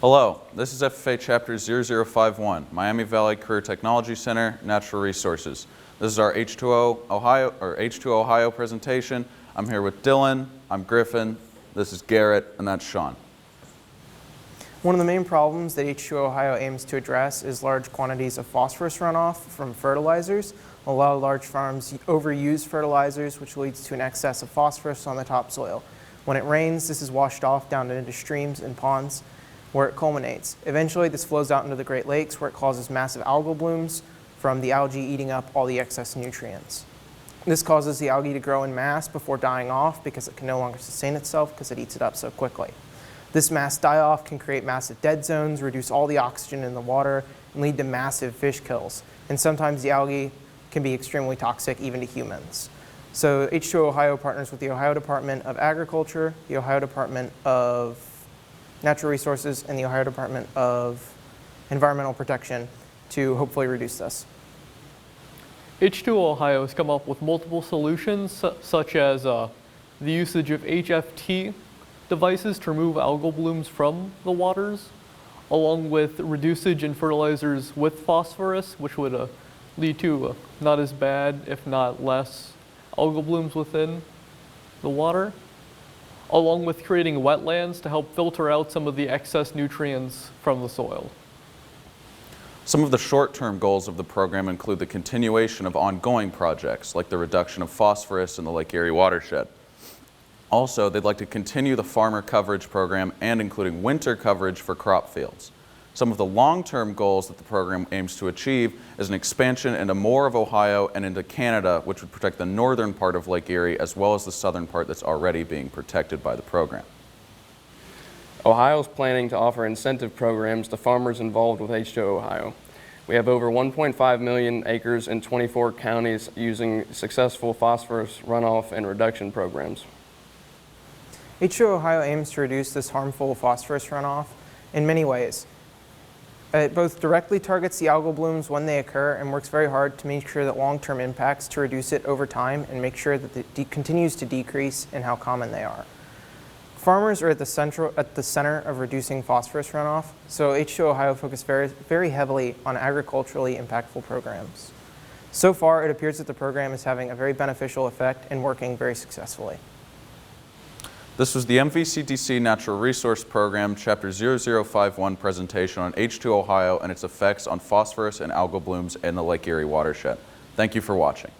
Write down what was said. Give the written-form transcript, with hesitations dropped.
Hello, this is FFA Chapter 0051, Miami Valley Career Technology Center, Natural Resources. This is our H2O Ohio presentation. I'm here with Dylan, I'm Griffin, this is Garrett, and that's Sean. One of the main problems that H2O Ohio aims to address is large quantities of phosphorus runoff from fertilizers. A lot of large farms overuse fertilizers, which leads to an excess of phosphorus on the topsoil. When it rains, this is washed off down into streams and ponds, where it culminates. Eventually, this flows out into the Great Lakes, where it causes massive algal blooms from the algae eating up all the excess nutrients. This causes the algae to grow in mass before dying off because it can no longer sustain itself because it eats it up so quickly. This mass die-off can create massive dead zones, reduce all the oxygen in the water, and lead to massive fish kills. And sometimes the algae can be extremely toxic even to humans. So H2O Ohio partners with the Ohio Department of Agriculture, the Ohio Department of Natural Resources, and the Ohio Department of Environmental Protection to hopefully reduce this. H2O Ohio has come up with multiple solutions, such as the usage of HFT devices to remove algal blooms from the waters, along with reducage in fertilizers with phosphorus, which would lead to not as bad, if not less, algal blooms within the water, along with creating wetlands to help filter out some of the excess nutrients from the soil. Some of the short-term goals of the program include the continuation of ongoing projects, like the reduction of phosphorus in the Lake Erie watershed. Also, they'd like to continue the farmer coverage program and including winter coverage for crop fields. Some of the long-term goals that the program aims to achieve is an expansion into more of Ohio and into Canada, which would protect the northern part of Lake Erie as well as the southern part that's already being protected by the program. Ohio is planning to offer incentive programs to farmers involved with H2O Ohio. We have over 1.5 million acres in 24 counties using successful phosphorus runoff and reduction programs. H2O Ohio aims to reduce this harmful phosphorus runoff in many ways. It both directly targets the algal blooms when they occur and works very hard to make sure that long-term impacts to reduce it over time and make sure that it continues to decrease in how common they are. Farmers are at the center of reducing phosphorus runoff, so H2O Ohio focused very heavily on agriculturally impactful programs. So far, it appears that the program is having a very beneficial effect and working very successfully. This was the MVCTC Natural Resource Program Chapter 0051 presentation on H2O Ohio and its effects on phosphorus and algal blooms in the Lake Erie watershed. Thank you for watching.